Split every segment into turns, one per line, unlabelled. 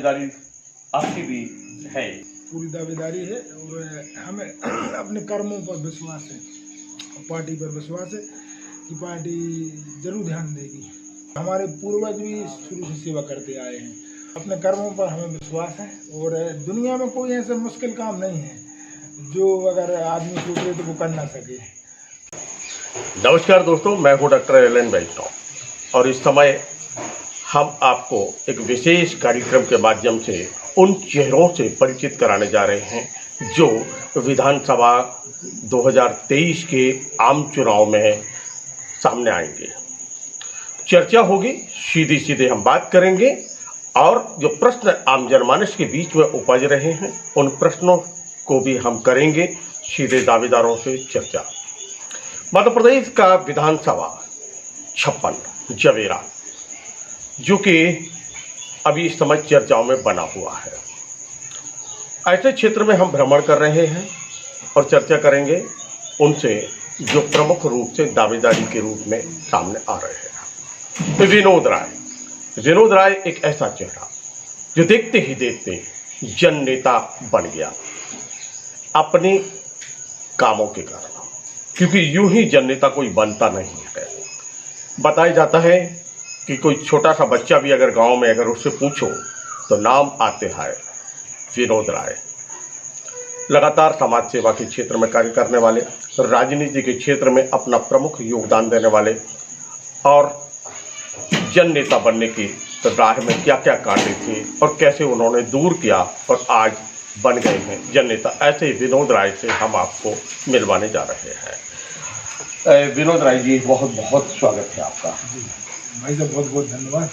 दावेदारी आपकी भी है?
पूरी दावेदारी है और हमें अपने कर्मों पर विश्वास है, पार्टी पर विश्वास है कि पार्टी जरूर ध्यान देगी। हमारे पूर्वज भी शुरू से सेवा करते आए हैं। अपने कर्मों पर हमें विश्वास है और दुनिया में कोई ऐसा मुश्किल काम नहीं है जो अगर आदमी सोचे तो वो कर ना सके।
नमस्कार दोस्तों, मैं हूं डॉक्टर एलन बैठा और इस समय हम आपको एक विशेष कार्यक्रम के माध्यम से उन चेहरों से परिचित कराने जा रहे हैं जो विधानसभा 2023 के आम चुनाव में सामने आएंगे। चर्चा होगी, सीधी सीधे हम बात करेंगे और जो प्रश्न आम जनमानस के बीच में उपज रहे हैं उन प्रश्नों को भी हम करेंगे सीधे दावेदारों से चर्चा। मध्य प्रदेश का विधानसभा 56 जवेरा जो कि अभी इस समय चर्चाओं में बना हुआ है, ऐसे क्षेत्र में हम भ्रमण कर रहे हैं और चर्चा करेंगे उनसे जो प्रमुख रूप से दावेदारी के रूप में सामने आ रहे हैं। तो विनोद राय एक ऐसा चेहरा जो देखते ही देखते जन नेता बन गया अपने कामों के कारण, क्योंकि यूं ही जन नेता कोई बनता नहीं है। बताया जाता है कि कोई छोटा सा बच्चा भी अगर गांव में अगर उससे पूछो तो नाम आते हैं विनोद राय। लगातार समाज सेवा के क्षेत्र में कार्य करने वाले, राजनीति के क्षेत्र में अपना प्रमुख योगदान देने वाले और जन नेता बनने की राह में क्या क्या कांटे थे और कैसे उन्होंने दूर किया और आज बन गए हैं जन नेता, ऐसे विनोद राय से हम आपको मिलवाने जा रहे हैं। विनोद राय जी, बहुत बहुत स्वागत है आपका।
भाई साहब, बहुत बहुत धन्यवाद।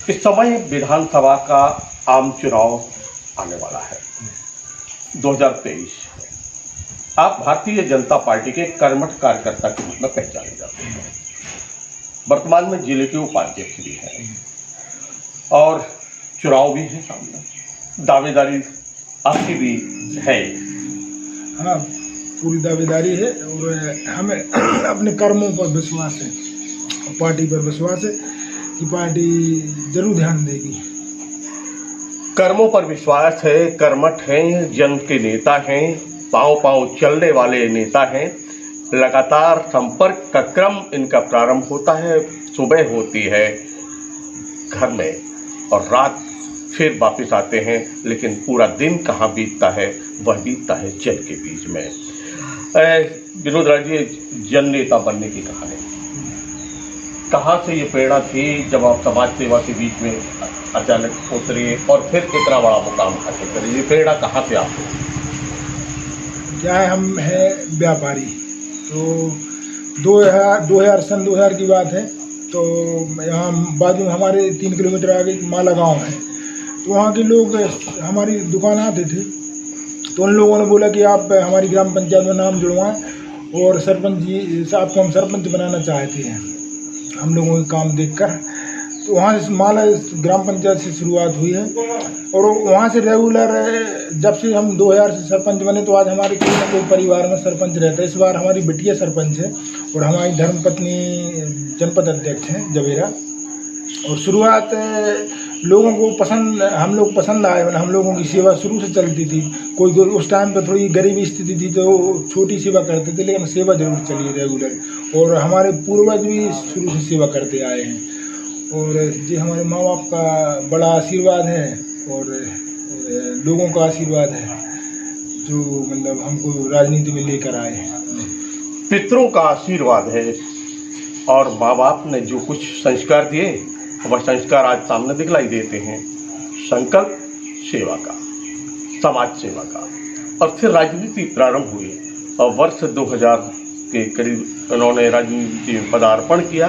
इस समय विधानसभा का आम चुनाव आने वाला है 2023। आप भारतीय जनता पार्टी के कर्मठ कार्यकर्ता के रूप में पहचाने जाते हैं। वर्तमान में जिले के उपाध्यक्ष भी हैं और चुनाव भी है सामने। दावेदारी आपकी भी है?
हाँ, पूरी दावेदारी है और हमें अपने कर्मों पर विश्वास है, पार्टी पर विश्वास है कि पार्टी जरूर ध्यान देगी।
कर्मों पर विश्वास है, कर्मठ हैं, जन के नेता हैं, पांव पांव चलने वाले नेता हैं। लगातार संपर्क का क्रम इनका प्रारंभ होता है, सुबह होती है घर में और रात फिर वापस आते हैं, लेकिन पूरा दिन कहाँ बीतता है, वह बीतता है जन के बीच में। विनोद राय जी, जन नेता बनने की कहानी कहाँ से ये प्रेरणा थी जब आप समाज सेवा के बीच में अचानक उतरे और फिर इतना बड़ा मुकाम हासिल करें? ये प्रेरणा कहाँ से आपको?
क्या है, हम है व्यापारी, तो 2000 की बात है। तो यहाँ बाजू में हमारे 3 किलोमीटर आगे माला गांव है, तो वहाँ के लोग हमारी दुकान आते थे। तो उन लोगों ने बोला कि आप हमारी ग्राम पंचायत में नाम जुड़वाएं और सरपंच जी साहब को हम सरपंच बनाना चाहते हैं हम लोगों के काम देखकर। तो वहाँ से माला ग्राम पंचायत से शुरुआत हुई है और वहाँ से रेगुलर जब से हम 2000 से सरपंच बने तो आज हमारे कोई ना कोई परिवार में सरपंच रहता है। इस बार हमारी बिटिया सरपंच है और हमारी धर्मपत्नी जनपद अध्यक्ष हैं जवेरा। और शुरुआत लोगों को पसंद, हम लोग पसंद आए, हम लोगों की सेवा शुरू से चलती थी। कोई उस टाइम पर थोड़ी गरीबी स्थिति थी तो छोटी सेवा करते थे, लेकिन सेवा जरूर चली रेगुलर। और हमारे पूर्वज भी शुरू से सेवा करते आए हैं और ये हमारे माँ बाप का बड़ा आशीर्वाद है और लोगों का आशीर्वाद है जो मतलब हमको राजनीति में लेकर आए हैं।
पितरों का आशीर्वाद है और माँ बाप ने जो कुछ संस्कार दिए वह संस्कार आज सामने दिखलाई देते हैं। संकल्प सेवा का, समाज सेवा का, और फिर राजनीति प्रारंभ हुई और वर्ष 2000 के करीब उन्होंने राजनीति में पदार्पण किया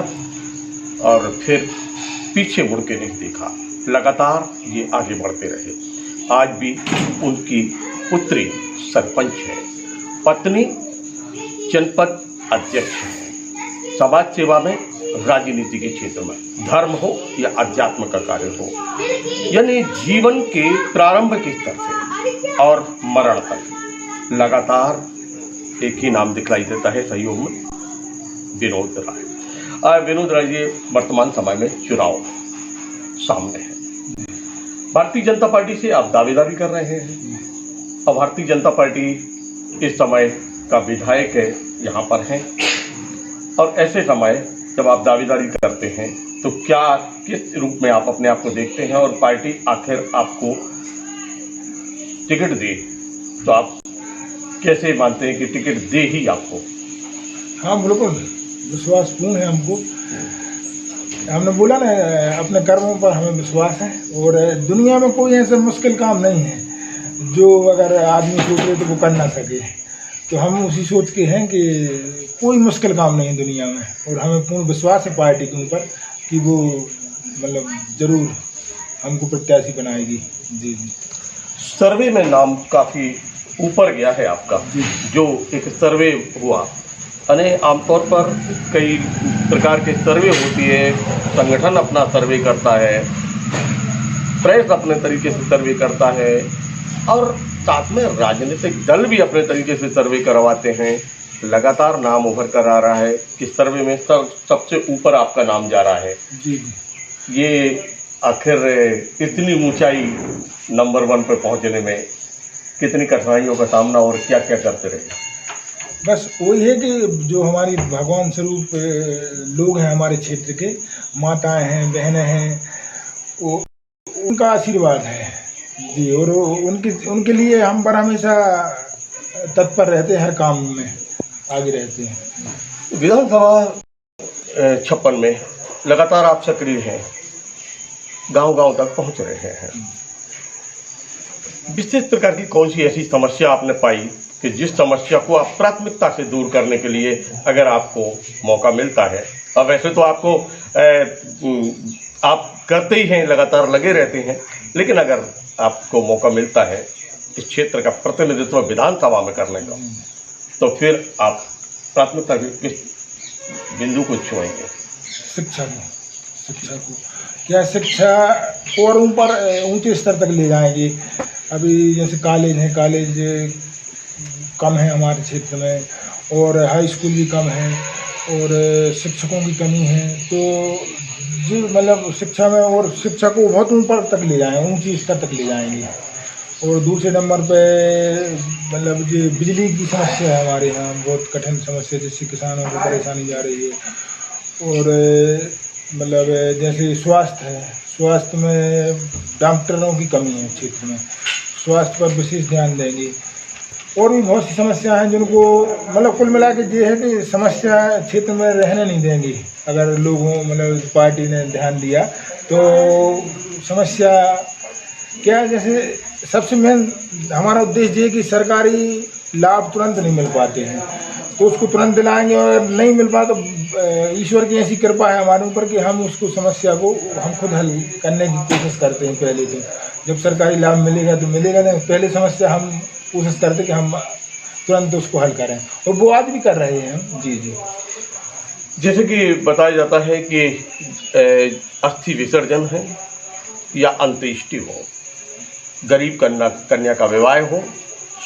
और फिर पीछे मुड़ के नहीं देखा। लगातार ये आगे बढ़ते रहे। आज भी उनकी पुत्री सरपंच है, पत्नी जनपद अध्यक्ष है। समाज सेवा में, राजनीति के क्षेत्र में, धर्म हो या अध्यात्म का कार्य हो, यानी जीवन के प्रारंभ के स्तर से और मरण तक लगातार एक ही नाम दिखलाई देता है सहयोग में, विनोद राय। विनोद राय जी, वर्तमान समय में चुनाव सामने है। भारतीय जनता पार्टी से आप दावेदारी कर रहे हैं और भारतीय जनता पार्टी इस समय का विधायक यहाँ पर हैं, और ऐसे समय जब आप दावेदारी करते हैं तो क्या किस रूप में आप अपने आप को देखते हैं, और पार्टी आखिर आपको टिकट दे तो आप कैसे मानते हैं कि टिकट दे ही आपको?
हाँ बिल्कुल, विश्वास पूर्ण है हमको। हमने बोला ना, अपने कर्मों पर हमें विश्वास है, और दुनिया में कोई ऐसा मुश्किल काम नहीं है जो अगर आदमी सोचे तो वो कर ना सके। तो हम उसी सोच के हैं कि कोई मुश्किल काम नहीं है दुनिया में, और हमें पूर्ण विश्वास है पार्टी के ऊपर कि वो मतलब ज़रूर हमको प्रत्याशी बनाएगी। जी जी।
सर्वे में नाम काफ़ी ऊपर गया है आपका, जो एक सर्वे हुआ, यानी आमतौर पर कई प्रकार के सर्वे होती है, संगठन अपना सर्वे करता है, प्रेस अपने तरीके से सर्वे करता है, और साथ में राजनीतिक दल भी अपने तरीके से सर्वे करवाते हैं। लगातार नाम उभर कर आ रहा है कि सर्वे में सबसे ऊपर आपका नाम जा रहा है।
जी।
ये आखिर इतनी ऊंचाई नंबर 1 पर पहुंचने में कितनी कठिनाइयों का सामना और क्या क्या करते रहे?
बस वही है कि जो हमारी भगवान स्वरूप लोग हैं हमारे क्षेत्र के, माताएं हैं, बहनें हैं, वो उनका आशीर्वाद है जी, और उनके लिए हम पर हमेशा तत्पर रहते हैं, हर काम में आगे रहते हैं।
विधानसभा 56 में लगातार आप सक्रिय हैं, गांव-गांव तक पहुंच रहे हैं। विशेष प्रकार की कौन सी ऐसी समस्या आपने पाई कि जिस समस्या को आप प्राथमिकता से दूर करने के लिए अगर आपको मौका मिलता है, और वैसे तो आपको आप करते ही हैं, लगातार लगे रहते हैं, लेकिन अगर आपको मौका मिलता है इस क्षेत्र का प्रतिनिधित्व विधानसभा में करने का, तो फिर आप प्राथमिकता के किस बिंदु को छुएंगे?
शिक्षा को क्या शिक्षा और ऊपर ऊंचे स्तर तक ले जाएंगे। अभी जैसे कॉलेज कम है हमारे क्षेत्र में, और हाई स्कूल भी कम है, और शिक्षकों की कमी है। तो जी मतलब शिक्षा में, और शिक्षा को बहुत ऊपर तक ले जाएंगे, ऊंची स्तर तक ले जाएंगे। और दूसरे नंबर पे मतलब जो बिजली की समस्या है हमारे यहाँ, बहुत कठिन समस्या, जिससे किसानों को परेशानी जा रही है। और मतलब जैसे स्वास्थ्य में डॉक्टरों की कमी है क्षेत्र में, स्वास्थ्य पर विशेष ध्यान देंगे। और भी बहुत सी समस्या हैं जिनको मतलब कुल मिला के ये है कि समस्या क्षेत्र में रहने नहीं देंगी। अगर लोगों मतलब पार्टी ने ध्यान दिया तो समस्या क्या, जैसे सबसे मेन हमारा उद्देश्य ये है कि सरकारी लाभ तुरंत नहीं मिल पाते हैं, तो उसको तुरंत दिलाएंगे। और नहीं मिल पाता तो ईश्वर की ऐसी कृपा है हमारे ऊपर कि हम उसको समस्या को हम खुद हल करने की कोशिश करते हैं। पहले तो जब सरकारी लाभ मिलेगा तो मिलेगा, नहीं पहले समस्या हम कोशिश करते कि हम तुरंत उसको हल करें, और वो आज भी कर रहे हैं हम। जी जी।
जैसे कि बताया जाता है कि अस्थि विसर्जन है या अंत्येष्टि हो, गरीब कन्या का विवाह हो,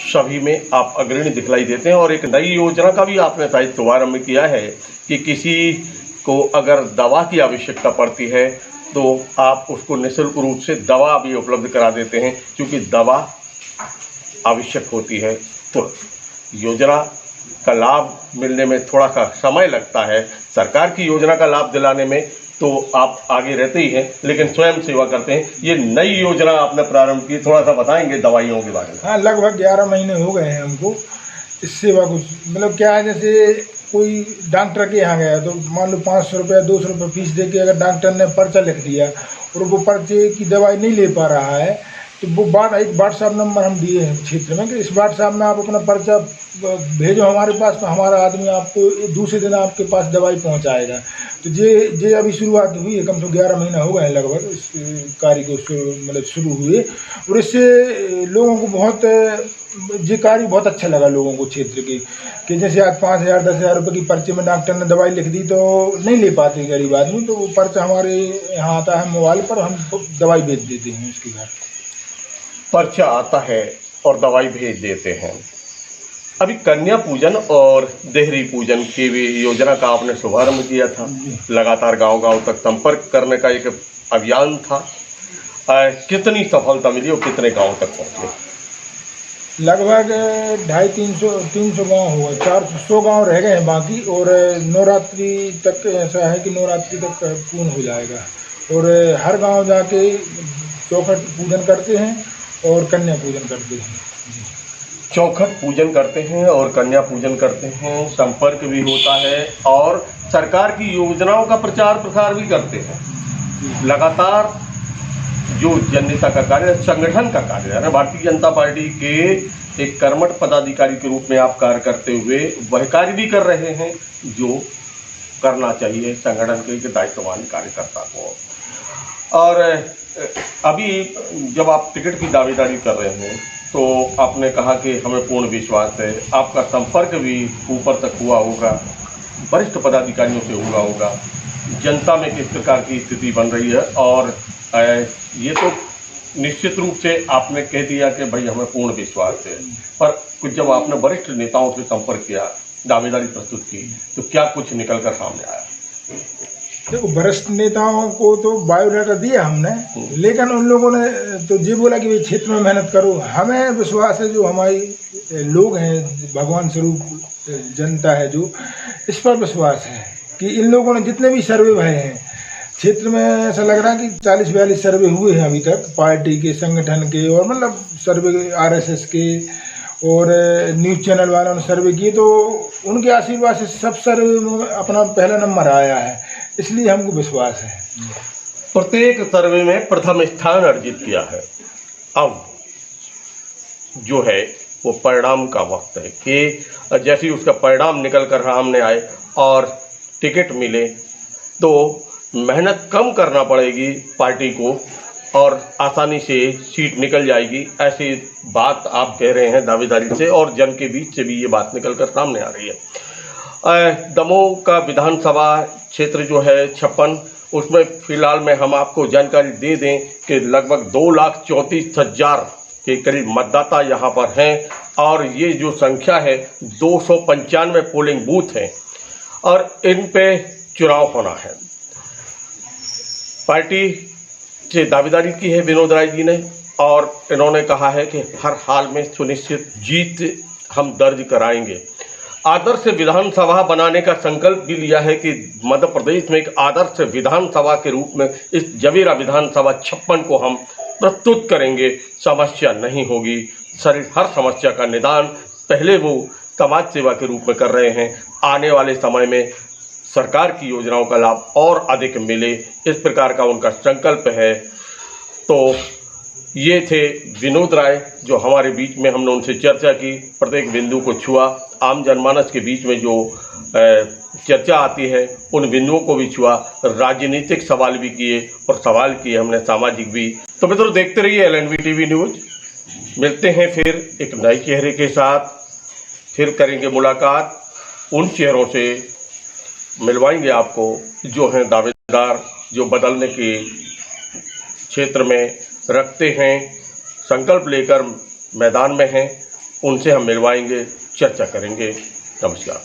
सभी में आप अग्रणी दिखलाई देते हैं। और एक नई योजना का भी आपने शायद शुभारंभ किया है कि किसी को अगर दवा की आवश्यकता पड़ती है तो आप उसको निःशुल्क रूप से दवा भी उपलब्ध करा देते हैं, क्योंकि दवा आवश्यक होती है। तो योजना का लाभ मिलने में थोड़ा सा समय लगता है, सरकार की योजना का लाभ दिलाने में तो आप आगे रहते ही हैं, लेकिन स्वयं सेवा करते हैं। ये नई योजना आपने प्रारंभ की, थोड़ा सा बताएंगे दवाइयों के बारे में?
हाँ, लगभग 11 महीने हो गए हैं हमको इस सेवा को। मतलब क्या है, जैसे कोई डॉक्टर के यहाँ गया तो मान लो 500 रुपया 200 रुपये फीस दे के अगर डॉक्टर ने पर्चा लिख दिया और वो पर्चे की दवाई नहीं ले पा रहा है, तो वो एक व्हाट्सएप नंबर हम दिए हैं क्षेत्र में कि इस व्हाट्सएप में आप अपना पर्चा भेजो हमारे पास, तो हमारा आदमी आपको दूसरे दिन आपके पास दवाई पहुंचाएगा। तो ये अभी शुरुआत हुई है, कम से कम 11 महीना हो गए हैं लगभग इस कार्य को मतलब शुरू हुए। और इससे लोगों को बहुत ये कार्य बहुत अच्छा लगा लोगों को क्षेत्र के, कि जैसे आज 5,000 10,000 रुपये की पर्चे में डॉक्टर ने दवाई लिख दी तो नहीं ले पाते गरीब आदमी, तो वो पर्चा हमारे यहाँ आता है मोबाइल पर, हम दवाई भेज देते हैं उसके घर।
पर्चा आता है और दवाई भेज देते हैं। अभी कन्या पूजन और देहरी पूजन की भी योजना का आपने शुभारंभ किया था, लगातार गांव-गांव तक संपर्क करने का एक अभियान था। कितनी सफलता मिली और कितने गांव तक पहुंचे?
लगभग 250-300 गांव हुआ, 400 गांव रह गए हैं बाकी, और नवरात्रि तक ऐसा है कि नवरात्रि तक पूर्ण हो जाएगा। और हर गांव जाके चौखट पूजन करते हैं और कन्या पूजन करते हैं।
चौखट पूजन करते हैं और कन्या पूजन करते हैं, संपर्क भी होता है और सरकार की योजनाओं का प्रचार प्रसार भी करते हैं। लगातार जो जनता का कार्य, संगठन का कार्य है, भारतीय जनता पार्टी के एक कर्मठ पदाधिकारी के रूप में आप कार्य करते हुए वह कार्य भी कर रहे हैं जो करना चाहिए संगठन के दायित्ववान कार्यकर्ता को। और अभी जब आप टिकट की दावेदारी कर रहे हैं तो आपने कहा कि हमें पूर्ण विश्वास है, आपका संपर्क भी ऊपर तक हुआ होगा, वरिष्ठ पदाधिकारियों से हुआ होगा, जनता में किस प्रकार की स्थिति बन रही है। और ये तो निश्चित रूप से आपने कह दिया कि भाई हमें पूर्ण विश्वास है, पर कुछ जब आपने वरिष्ठ नेताओं से संपर्क किया, दावेदारी प्रस्तुत की, तो क्या कुछ निकल कर सामने आया?
देखो, वरिष्ठ नेताओं को तो बायोडाटा दिया हमने, लेकिन उन लोगों ने तो ये बोला कि भाई क्षेत्र में मेहनत करो। हमें विश्वास है, जो हमारी लोग हैं, भगवान स्वरूप जनता है जो, इस पर विश्वास है कि इन लोगों ने जितने भी सर्वे भरे हैं क्षेत्र में, ऐसा लग रहा है कि 40-42 सर्वे हुए हैं अभी तक, पार्टी के, संगठन के, और मतलब सर्वे RSS के और न्यूज़ चैनल वालों ने सर्वे किए, तो उनके आशीर्वाद से सब सर्वे में अपना पहला नंबर आया है, इसलिए हमको विश्वास है।
प्रत्येक सर्वे में प्रथम स्थान अर्जित किया है। अब जो है वो परिणाम का वक्त है कि जैसे ही उसका परिणाम निकल कर सामने आए और टिकट मिले तो मेहनत कम करना पड़ेगी पार्टी को और आसानी से सीट निकल जाएगी, ऐसी बात आप कह रहे हैं दावेदारी से, और जन के बीच से भी ये बात निकल कर सामने आ रही है। दमोह का विधानसभा क्षेत्र जो है 56, उसमें फिलहाल में हम आपको जानकारी दे दें कि लगभग 2,34,000 के करीब मतदाता यहाँ पर हैं, और ये जो संख्या है 295 पोलिंग बूथ हैं और इन पे चुनाव होना है। पार्टी से दावेदारी की है विनोद राय जी ने, और इन्होंने कहा है कि हर हाल में सुनिश्चित जीत हम दर्ज कराएंगे। आदर्श विधानसभा बनाने का संकल्प भी लिया है कि मध्य प्रदेश में एक आदर्श विधानसभा के रूप में इस जवेरा विधानसभा 56 को हम प्रस्तुत करेंगे। समस्या नहीं होगी, हर समस्या का निदान पहले वो समाज सेवा के रूप में कर रहे हैं, आने वाले समय में सरकार की योजनाओं का लाभ और अधिक मिले, इस प्रकार का उनका संकल्प है। तो ये थे विनोद राय जो हमारे बीच में, हमने उनसे चर्चा की, प्रत्येक बिंदु को छुआ, आम जनमानस के बीच में जो चर्चा आती है उन बिंदुओं को भी छुआ, राजनीतिक सवाल भी किए और सवाल किए हमने सामाजिक भी। तो मित्रों, देखते रहिए LNV TV न्यूज़। मिलते हैं फिर एक नए चेहरे के साथ, फिर करेंगे मुलाकात, उन चेहरों से मिलवाएंगे आपको जो हैं दावेदार, जो बदलने के क्षेत्र में रखते हैं, संकल्प लेकर मैदान में हैं, उनसे हम मिलवाएंगे, चर्चा करेंगे। नमस्कार।